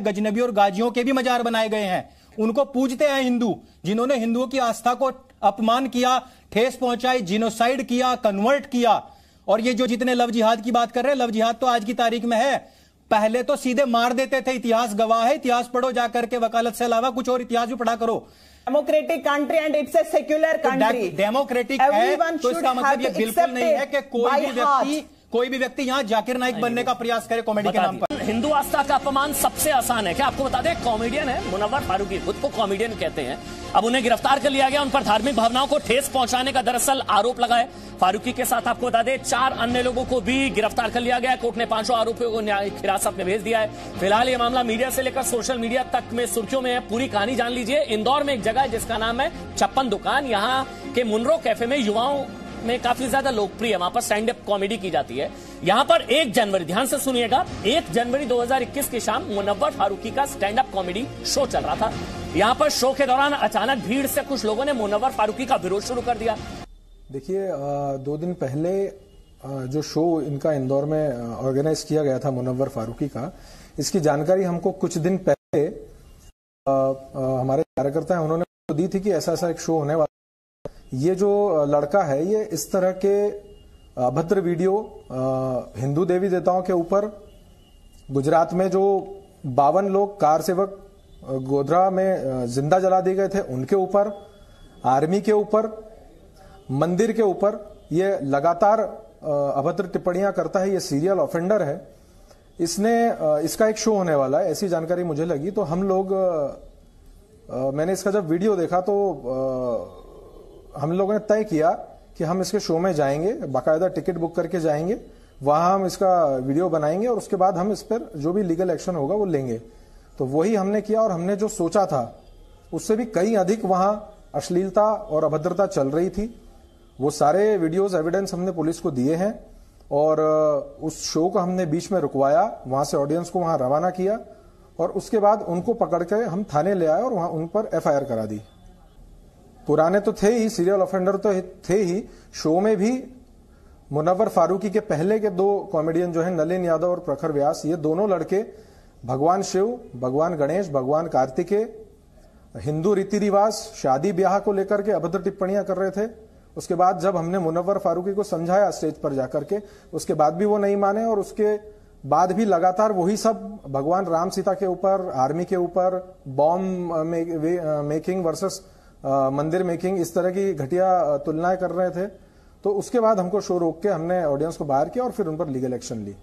गजनबी और गाजियों के भी मजार बनाए गए हैं। उनको पूजते हैं हिंदू, जिन्होंने हिंदुओं की आस्था को अपमान किया, ठेस पहुंचाई, जिनोसाइड किया, कन्वर्ट किया। और ये जो जितने लव जिहाद की बात कर रहे हैं, लव जिहाद तो आज की तारीख में है, पहले तो सीधे मार देते थे। इतिहास गवाह है, इतिहास पढ़ो जाकर के, वकालत से अलावा कुछ और इतिहास भी पढ़ा करो। Democratic country and it's a secular country. Democratic है तो इसका मतलब ये बिल्कुल नहीं है कि कोई भी व्यक्ति यहां जाकिर नाइक बनने का प्रयास करे कॉमेडी के नाम पर। हिंदू आस्था का अपमान सबसे आसान है। क्या आपको बता दें, कॉमेडियन है मुनव्वर फारूकी, खुद को कॉमेडियन कहते हैं। अब उन्हें गिरफ्तार कर लिया गया। उन पर धार्मिक भावनाओं को ठेस पहुंचाने का दरअसल आरोप लगा है। फारूकी के साथ आपको बता दें 4 अन्य लोगों को भी गिरफ्तार कर लिया गया। कोर्ट ने 5 आरोपियों को न्यायिक हिरासत में भेज दिया है। फिलहाल ये मामला मीडिया से लेकर सोशल मीडिया तक में सुर्खियों में है। पूरी कहानी जान लीजिए। इंदौर में एक जगह है जिसका नाम है 56 दुकान। यहाँ के मुनरो कैफे में युवाओं में काफी ज्यादा लोकप्रिय है। वहां पर स्टैंड अप कॉमेडी की जाती है। यहां पर 1 जनवरी, ध्यान से सुनिएगा, 1 जनवरी 2021 की शाम मुनव्वर फारूकी का स्टैंड अप कॉमेडी शो चल रहा था। यहां पर शो के दौरान अचानक भीड़ से कुछ लोगों ने मुनव्वर फारूकी का विरोध शुरू कर दिया। देखिए, 2 दिन पहले जो शो इनका इंदौर में ऑर्गेनाइज किया गया था मुनव्वर फारूकी का, इसकी जानकारी हमको कुछ दिन पहले हमारे कार्यकर्ता हैं उन्होंने दी थी कि ऐसा ऐसा एक शो होने वाला। ये जो लड़का है ये इस तरह के अभद्र वीडियो हिंदू देवी देवताओं के ऊपर, गुजरात में जो 52 लोग कार सेवक गोधरा में जिंदा जला दिए गए थे उनके ऊपर, आर्मी के ऊपर, मंदिर के ऊपर ये लगातार अभद्र टिप्पणियां करता है। ये सीरियल ऑफेंडर है। इसका एक शो होने वाला है, ऐसी जानकारी मुझे लगी। तो हम लोग मैंने इसका जब वीडियो देखा तो हम लोगों ने तय किया कि हम इसके शो में जाएंगे, बाकायदा टिकट बुक करके जाएंगे, वहां हम इसका वीडियो बनाएंगे और उसके बाद हम इस पर जो भी लीगल एक्शन होगा वो लेंगे। तो वही हमने किया और हमने जो सोचा था उससे भी कहीं अधिक वहां अश्लीलता और अभद्रता चल रही थी। वो सारे वीडियोस एविडेंस हमने पुलिस को दिए हैं और उस शो को हमने बीच में रुकवाया, वहां से ऑडियंस को वहां रवाना किया और उसके बाद उनको पकड़ के हम थाने ले आए और वहां उन पर FIR करा दी। पुराने तो थे ही, सीरियल ऑफेंडर तो थे ही। शो में भी मुनव्वर फारूकी के पहले के 2 कॉमेडियन जो हैं, नलिन यादव और प्रखर व्यास, ये दोनों लड़के भगवान शिव, भगवान गणेश, भगवान कार्तिकेय, हिंदू रीति रिवाज, शादी ब्याह को लेकर के अभद्र टिप्पणियां कर रहे थे। उसके बाद जब हमने मुनव्वर फारूकी को समझाया स्टेज पर जाकर के, उसके बाद भी वो नहीं माने और उसके बाद भी लगातार वही सब भगवान राम सीता के ऊपर, आर्मी के ऊपर, बॉम्ब मेकिंग वर्सेस मंदिर मेकिंग, इस तरह की घटिया तुलनाएं कर रहे थे। तो उसके बाद हमको शो रोक के हमने ऑडियंस को बाहर किया और फिर उन पर लीगल एक्शन ली।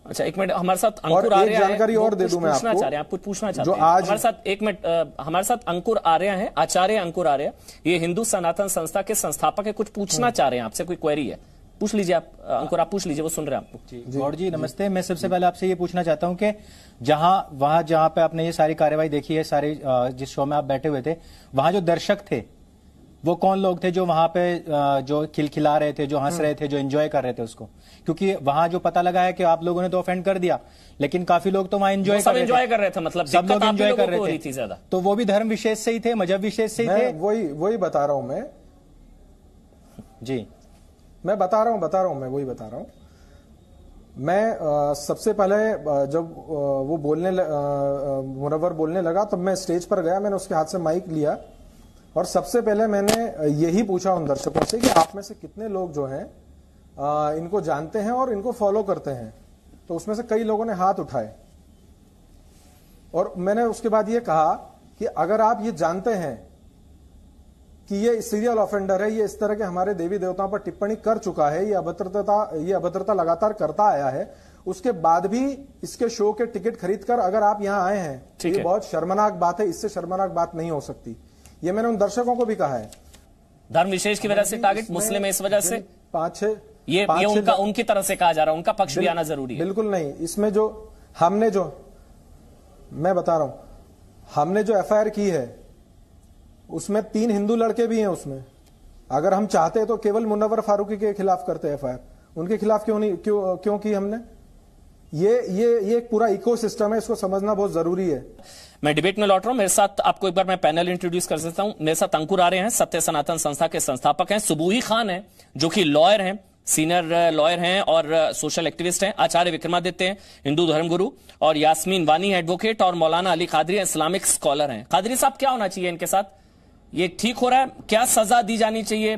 अच्छा, एक मिनट, हमारे साथ अंकुर आर्य है। जानकारी और दे दूं मैं आपको पूछना चाहते हैं आज हमारे साथ। एक मिनट, हमारे साथ अंकुर आर्य हैं, आचार्य अंकुर आर्य। ये हिंदू सनातन संस्था के संस्थापक है। कुछ पूछना चाह रहे हैं आपसे, कोई क्वेरी है? पूछ लीजिए आप अंकुर, आप पूछ लीजिए, वो सुन रहे हैं आपको। गौड़ जी नमस्ते। मैं सबसे पहले आपसे ये पूछना चाहता हूं कि जहां पे आपने ये सारी कार्यवाही देखी है, सारी जिस शो में आप बैठे हुए थे, वहां जो दर्शक थे वो कौन लोग थे जो वहां पे जो खिलखिला रहे थे, जो हंस रहे थे, जो एंजॉय कर रहे थे उसको? क्योंकि वहां जो पता लगा है कि आप लोगों ने तो ऑफेंड कर दिया, लेकिन काफी लोग तो वहां एंजॉय कर रहे थे। मतलब सब लोग एंजॉय कर रहे थे ज्यादा। तो वो भी धर्म विशेष से ही थे, मजहब विशेष से ही थे? वही बता रहा हूं मैं जी, मैं बता रहा हूं मैं वही बता रहा हूं। मैं सबसे पहले जब वो मुनव्वर बोलने लगा तब मैं स्टेज पर गया, मैंने उसके हाथ से माइक लिया और सबसे पहले मैंने यही पूछा उन दर्शकों से कि आप में से कितने लोग जो हैं इनको जानते हैं और इनको फॉलो करते हैं। तो उसमें से कई लोगों ने हाथ उठाए और मैंने उसके बाद ये कहा कि अगर आप ये जानते हैं कि ये सीरियल ऑफेंडर है, ये इस तरह के हमारे देवी देवताओं पर टिप्पणी कर चुका है, ये अभद्रता लगातार करता आया है, उसके बाद भी इसके शो के टिकट खरीदकर अगर आप यहां आए हैं, ये बहुत शर्मनाक बात है। इससे शर्मनाक बात नहीं हो सकती। ये मैंने उन दर्शकों को भी कहा है। धर्म विशेष की वजह से टारगेट मुस्लिम है, इस वजह से 5-6 ये उनकी तरफ से कहा जा रहा है, उनका पक्ष भी आना जरूरी है। बिल्कुल नहीं। इसमें मैं बता रहा हूं, हमने जो FIR की है उसमें 3 हिंदू लड़के भी हैं उसमें। अगर हम चाहते तो केवल मुनव्वर फारूकी के खिलाफ करते FIR, उनके खिलाफ क्यों की हमने? ये एक पूरा इकोसिस्टम है, इसको समझना बहुत जरूरी है। मैं डिबेट में लौट रहा हूं। मेरे साथ आपको एक बार मैं पैनल इंट्रोड्यूस कर सकता हूं। मेरे साथ अंकुर आर्य हैं, सत्य सनातन संस्था के संस्थापक हैं। सुबूही खान हैं जो कि लॉयर हैं, सीनियर लॉयर हैं और सोशल एक्टिविस्ट हैं, आचार्य विक्रमादित्य हैं, हिंदू धर्मगुरु, और यास्मीन वानी एडवोकेट, और मौलाना अली कादरी इस्लामिक स्कॉलर हैं। कादरी साहब, क्या होना चाहिए इनके साथ? ये ठीक हो रहा है? क्या सजा दी जानी चाहिए?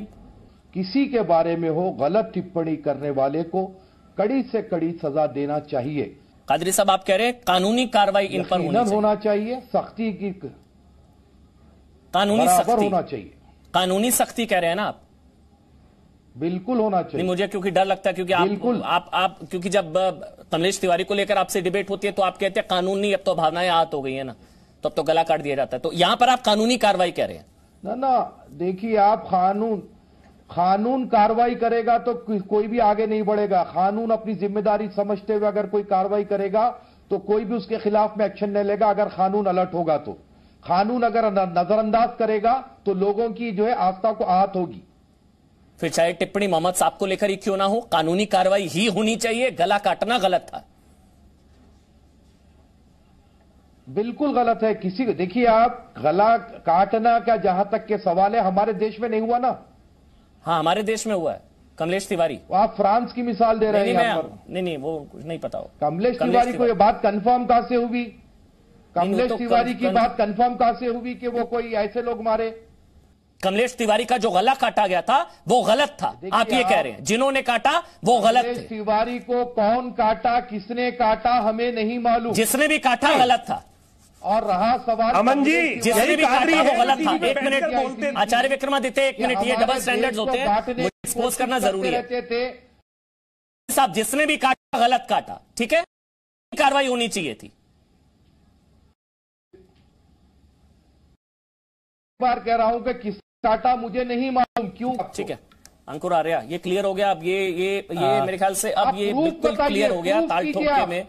किसी के बारे में हो गलत टिप्पणी करने वाले को कड़ी से कड़ी सजा देना चाहिए। कादरी साहब, आप कह रहे हैं कानूनी कार्रवाई इन पर होना चाहिए, सख्ती की कानूनी सख्ती होना चाहिए। कानूनी सख्ती कह रहे हैं ना आप? बिल्कुल होना चाहिए। नहीं, मुझे क्योंकि डर लगता है, क्योंकि आप क्योंकि जब कमलेश तिवारी को लेकर आपसे डिबेट होती है तो आप कहते हैं कानून नहीं, अब तो भावनाएं आहत हो गई है ना, तो अब तो गला काट दिया जाता है। तो यहां पर आप कानूनी कार्रवाई कह रहे हैं? ना, देखिए, आप कानून कार्रवाई करेगा तो कोई भी आगे नहीं बढ़ेगा। कानून अपनी जिम्मेदारी समझते हुए अगर कोई कार्रवाई करेगा तो कोई भी उसके खिलाफ में एक्शन नहीं लेगा। अगर कानून अलर्ट होगा तो, कानून अगर नजरअंदाज करेगा तो लोगों की जो है आस्था को आहत होगी। फिर चाहे टिप्पणी मोहम्मद साहब को लेकर ही क्यों ना हो, कानूनी कार्रवाई ही होनी चाहिए। गला काटना गलत था, बिल्कुल गलत है। किसी को देखिए, आप गला काटना का जहां तक के सवाल है, हमारे देश में नहीं हुआ ना। हाँ, हमारे देश में हुआ है। कमलेश तिवारी, आप फ्रांस की मिसाल दे रहे हैं। नहीं, वो कुछ नहीं पता हो। कमलेश तिवारी को ये बात कंफर्म कहां से हुई? कमलेश तिवारी की बात कंफर्म कहां से हुई कि वो कोई ऐसे लोग मारे? कमलेश तिवारी का जो गला काटा गया था वो गलत था, आप ये कह रहे हैं। जिन्होंने काटा वो गलत थे। तिवारी को कौन काटा, किसने काटा, हमें नहीं मालूम। जिसने भी काटा गलत था। और रहा सवाल, अमन जी, जिसने भी काटा वो गलत था। एक मिनट, आचार्य विक्रमादित्य, एक मिनट, ये डबल स्टैंडर्ड्स होते हैं, मुझे एक्सपोज करना जरूरी है। साहब, जिसने भी काटा गलत काटा, ठीक है, कार्रवाई होनी चाहिए थी। बार कह रहा हूं कि किस काटा मुझे नहीं मालूम, क्यों? ठीक है, अंकुर आर्या, ये क्लियर हो गया अब। ये मेरे ख्याल से अब ये बिल्कुल क्लियर हो गया ताल ठोके में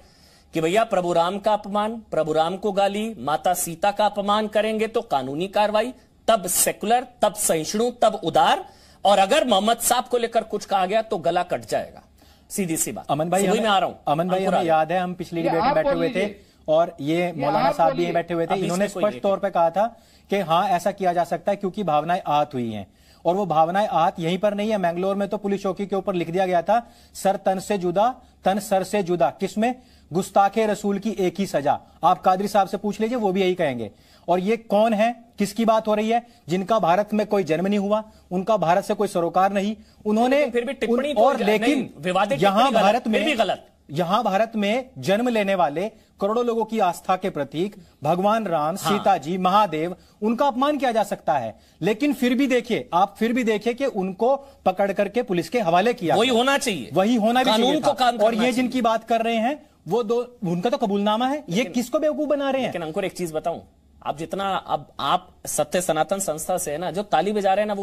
कि भैया प्रभु राम का अपमान, प्रभु राम को गाली, माता सीता का अपमान करेंगे तो कानूनी कार्रवाई, तब सेकुलर, तब सहिष्णु, तब उदार, और अगर मोहम्मद साहब को लेकर कुछ कहा गया तो गला कट जाएगा। सीधी सी बात। अमन भाई, मैं आ रहा हूं। अमन भाई, हमें याद है हम पिछली डिबेट में बैठे हुए थे और ये मौलाना साहब भी बैठे हुए थे। इन्होंने स्पष्ट तौर पर कहा था कि हाँ, ऐसा किया जा सकता है क्योंकि भावनाएं आहत हुई हैं। और वो भावनाएं आहत यहीं पर नहीं है, मैंगलोर में तो पुलिस चौकी के ऊपर लिख दिया गया था, सर तन से जुदा, तन सर से जुदा। किसमें? गुस्ताखे रसूल की एक ही सजा। आप कादरी साहब से पूछ लीजिए, वो भी यही कहेंगे। और ये कौन है, किसकी बात हो रही है? जिनका भारत में कोई जन्म नहीं हुआ, उनका भारत से कोई सरोकार नहीं, उन्होंने फिर भी टिप्पणी और लेकिन यहां भारत में भी गलत, यहां भारत में जन्म लेने वाले करोड़ों लोगों की आस्था के प्रतीक भगवान राम, सीता जी, महादेव, उनका अपमान किया जा सकता है। लेकिन फिर भी देखिए, आप फिर भी देखिए कि उनको पकड़ करके पुलिस के हवाले किया। वही होना चाहिए, वही होना भी चाहिए था। और ये चाहिए। जिनकी बात कर रहे हैं वो दो, उनका तो कबूलनामा है। ये किसको बेवकूफ बना रहे हैं? लेकिन अंकुर, एक चीज बताऊं, आप जितना अब आप सत्य सनातन संस्था से है ना, जो ताली बजा रहे हैं ना,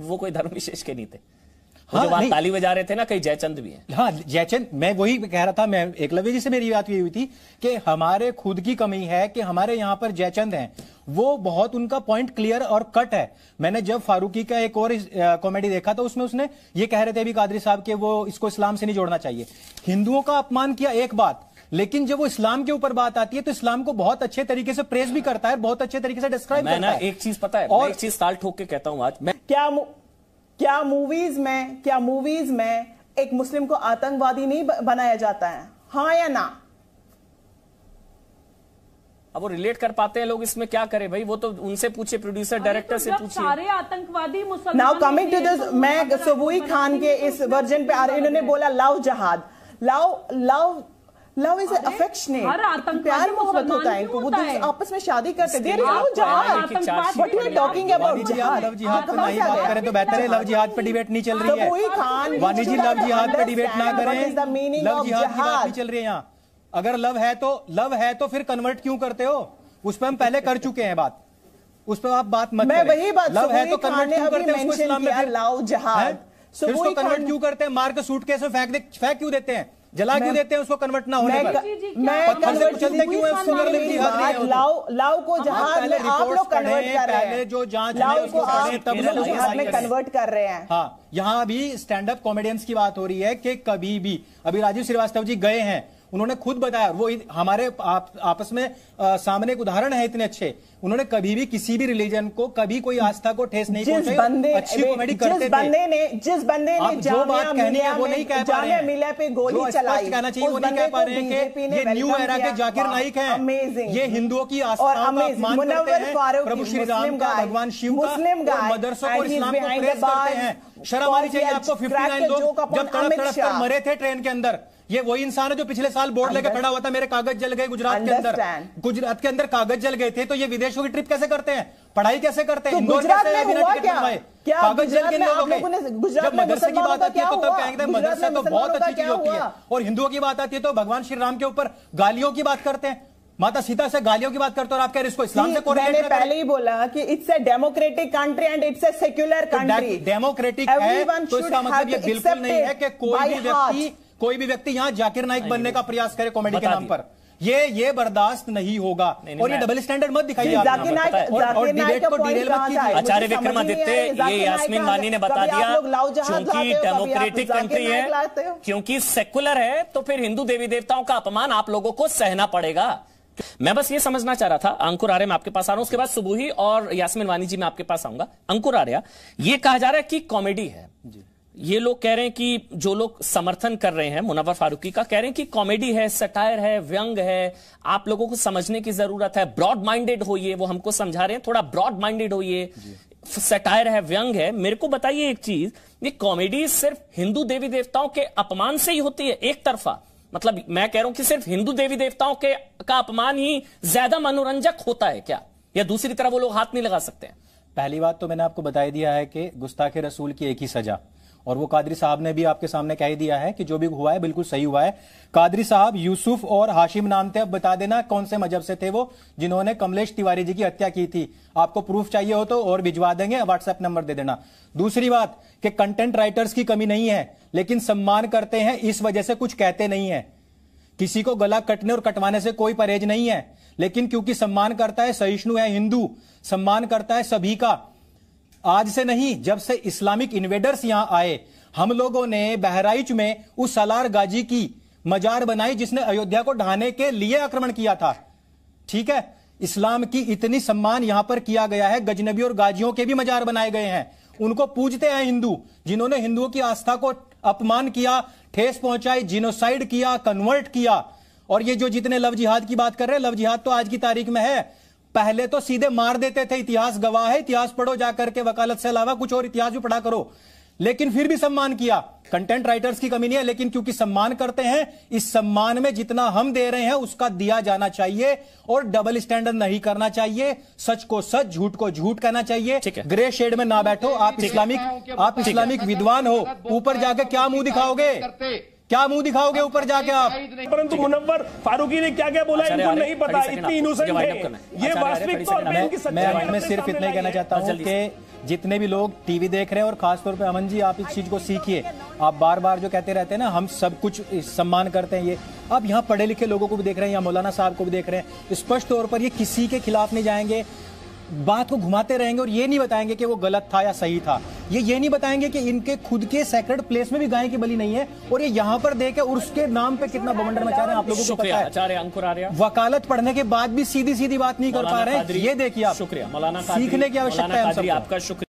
वो कोई धर्म विशेष के नहीं थे। हाँ, जो आप ताली बजा रहे थे ना, कई जयचंद भी हैं। हाँ, जयचंद, मैं वही कह रहा था। मैं एकलव्य जी से मेरी बात हुई थी कि हमारे खुद की कमी है कि हमारे यहां पर जयचंद हैं, वो बहुत, उनका पॉइंट क्लियर और कट है। मैंने जब फारूकी का एक और कॉमेडी देखा तो उसमें उसने ये कह रहे थे भी कादरी साहब के वो इसको इस्लाम से नहीं जोड़ना चाहिए। हिंदुओं का अपमान किया एक बात, लेकिन जब वो इस्लाम के ऊपर बात आती है तो इस्लाम को बहुत अच्छे तरीके से प्रेस भी करता है, बहुत अच्छे तरीके से डिस्क्राइब करता है। एक चीज पता है, और एक चीज ताल ठोक के कहता हूं आज मैं, क्या मूवीज में एक मुस्लिम को आतंकवादी नहीं बनाया जाता है? हाँ या ना? अब वो रिलेट कर पाते हैं लोग, इसमें क्या करें भाई? वो तो उनसे पूछे, प्रोड्यूसर डायरेक्टर से पूछिए। सारे आतंकवादी मुसलमान। नाउ कमिंग टू दिस, मैं सबूई खान के इस वर्जन पे आ रही, इन्होंने बोला लव जहाद, लव इज अफेक्शनेट, प्यार मोहब्बत होता है, वो आपस में शादी करते हैं। देयर इज नो जहाद, what you are talking about जहाद? लव जिहाद पर नहीं बात करें तो बेहतर है। लव जिहाद पर डिबेट नहीं चल रही है वानी जी, लव जिहाद पर डिबेट ना करें। लव जिहाद की बात नहीं चल रही है यहाँ। अगर लव है तो फिर कन्वर्ट क्यों करते हो? उस पर हम पहले कर चुके हैं बात, उस पर आप बात मत करें। वही बात, लव है तो कन्वर्ट क्यों करते हैं उसको इस्लाम में? लव जहाद, फिर उसको कन्वर्ट क्यों करते हैं? मार के सूटकेस में फेंक क्यों देते हैं? जला क्यों देते हैं उसको कन्वर्ट ना होने पर? पत्थर से कुचलते क्यों है उसको? लव को जहाज में आप लोग कन्वर्ट कर रहे हैं। पहले जो जांच है लव उसको को पढ़ें, तब आप जहाज में कन्वर्ट कर रहे हैं। हाँ, यहाँ अभी स्टैंड अप कॉमेडियंस की बात हो रही है कि कभी भी, अभी राजीव श्रीवास्तव जी गए हैं, उन्होंने खुद बताया, वो हमारे आपस में सामने एक उदाहरण है इतने अच्छे। उन्होंने कभी भी किसी भी रिलीजन को, कभी कोई आस्था को ठेस नहीं पहुंचाई, अच्छी कॉमेडी करते थे। जिस बंदे ने जो बात कहनी है वो नहीं कह पा रहे हैं, मिला पे गोली चलाई, कहना चाहिए वो नहीं कह पा रहे हैं कि ये न्यू एरा के जाकिर नाइक हैं, ये हिंदुओं की आस्था का अपमान करते हैं, प्रभु श्री राम का, भगवान शिव का, और मदरसों को, इस्लाम को प्रेस करते हैं। शर्म आनी चाहिए आपको। 59 लोग जब तड़प तड़प कर मरे थे ट्रेन के अंदर, ये वही इंसान है जो पिछले साल बोर्ड लेकर खड़ा हुआ था, मेरे कागज जल गए गुजरात के अंदर, गुजरात के अंदर कागज जल गए थे। तो ये विदेशों की ट्रिप कैसे करते हैं, पढ़ाई कैसे करते हैं, गुजरात में हुआ क्या? कागज जल के लोगों के। जब मदरसे की बात आती है तो तब कहेंगे मदरसा तो बहुत अच्छी चीज होती है, और हिंदुओं की बात आती है तो भगवान श्री राम के ऊपर गालियों की बात करते हैं, माता सीता से गालियों की बात करते हो, और आप कह रहे इसको इस्लाम से कोरिलेट मैंने पहले ही बोला कि it's a democratic country and it's a secular country. Democratic है तो इसका मतलब ये बिल्कुल नहीं है कि कोई भी व्यक्ति यहां जाकिर नाइक बनने का प्रयास करे कॉमेडी के नाम पर। ये बर्दाश्त नहीं होगा, और ये डबल स्टैंडर्ड मत दिखाइए, और डिबेट को डिरेल मत कीजिए। आचार्य विक्रमादित्य, ये यास्मीन वानी ने बता दिया, क्योंकि डेमोक्रेटिक कंट्री है, क्योंकि सेकुलर है, तो फिर हिंदू देवी देवताओं का अपमान आप लोगों को सहना पड़ेगा। मैं बस ये समझना चाह रहा था। अंकुर आर्य, मैं आपके पास आ रहा हूं, उसके बाद सुबुही और यास्मीन वानी जी मैं आपके पास आऊंगा। अंकुर आर्य, ये कहा जा रहा है कि कॉमेडी है, ये लोग कह रहे हैं कि जो लोग समर्थन कर रहे हैं मुनव्वर फारूकी का, कह रहे हैं कि कॉमेडी है, सटायर है, व्यंग है, आप लोगों को समझने की जरूरत है, ब्रॉड माइंडेड होइए, वो हमको समझा रहे हैं, थोड़ा ब्रॉड माइंडेड होइए, सटायर है, व्यंग है। मेरे को बताइए एक चीज, ये कॉमेडी सिर्फ हिंदू देवी देवताओं के अपमान से ही होती है एक तरफा? मतलब मैं कह रहा हूं कि सिर्फ हिंदू देवी देवताओं का अपमान ही ज्यादा मनोरंजक होता है क्या, या दूसरी तरफ वो लोग हाथ नहीं लगा सकते हैं? पहली बात तो मैंने आपको बताई दिया है कि गुस्ताखे रसूल की एक ही सजा, और वो कादरी साहब ने भी आपके सामने कह दिया है कि जो भी हुआ है बिल्कुल सही हुआ है। कादरी साहब यूसुफ और हाशिम नाम थे, अब बता देना कौन से मजहब से थे वो, जिन्होंने कमलेश तिवारी जी की हत्या की थी। आपको प्रूफ चाहिए हो तो और भिजवा देंगे, व्हाट्सएप नंबर दे देना। दूसरी बात कि कंटेंट राइटर्स की कमी नहीं है, लेकिन सम्मान करते हैं इस वजह से कुछ कहते नहीं है। किसी को गला कटने और कटवाने से कोई परहेज नहीं है, लेकिन क्योंकि सम्मान करता है, सहिष्णु है, हिंदू सम्मान करता है सभी का। आज से नहीं, जब से इस्लामिक इन्वेडर्स यहां आए, हम लोगों ने बहराइच में उस सलार गाजी की मजार बनाई जिसने अयोध्या को ढहाने के लिए आक्रमण किया था। ठीक है, इस्लाम की इतनी सम्मान यहां पर किया गया है, गजनबी और गाजियों के भी मजार बनाए गए हैं। उनको पूजते हैं हिंदू, जिन्होंने हिंदुओं की आस्था को अपमान किया, ठेस पहुंचाई, जिनोसाइड किया, कन्वर्ट किया। और ये जो जितने लव जिहाद की बात कर रहे हैं, लव जिहाद तो आज की तारीख में है, पहले तो सीधे मार देते थे। इतिहास गवाह है, इतिहास पढ़ो जाकर के, वकालत से अलावा कुछ और इतिहास भी पढ़ा करो। लेकिन फिर भी सम्मान किया। कंटेंट राइटर्स की कमी नहीं है, लेकिन क्योंकि सम्मान करते हैं, इस सम्मान में जितना हम दे रहे हैं उसका दिया जाना चाहिए, और डबल स्टैंडर्ड नहीं करना चाहिए। सच को सच, झूठ को झूठ कहना चाहिए। ग्रे शेड में ना बैठो। आप इस्लामिक विद्वान हो, ऊपर जाके क्या मुंह दिखाओगे, क्या मुंह दिखाओगे ऊपर जाके आप? परंतु मुनव्वर फारूकी ने क्या क्या बोला इनको नहीं पता, इतनी इनोसेंट है ये वास्तविक तौर पे इनकी सच्चाई। मैं सिर्फ इतना ही कहना चाहता हूं कि जितने भी लोग टीवी देख रहे हैं, और खासतौर पे अमन जी आप इस चीज को सीखिए। आप बार बार जो कहते रहते हैं ना, हम सब कुछ सम्मान करते हैं, ये आप यहाँ पढ़े लिखे लोगों को भी देख रहे हैं, या मौलाना साहब को भी देख रहे हैं, स्पष्ट तौर पर ये किसी के खिलाफ नहीं जाएंगे, बात को घुमाते रहेंगे, और ये नहीं बताएंगे कि वो गलत था या सही था। ये नहीं बताएंगे कि इनके खुद के सेक्रेड प्लेस में भी गाय की बलि नहीं है, और ये यहाँ पर देके उर्स के नाम पे कितना बवंडर मचा रहे हैं, आप लोगों को पता है। आचार्य अंकुर आर्य, वकालत पढ़ने के बाद भी सीधी सीधी बात नहीं कर पा रहे हैं, ये देखिए आप। शुक्रिया मौलाना, सीखने की आवश्यकता है। आपका शुक्रिया।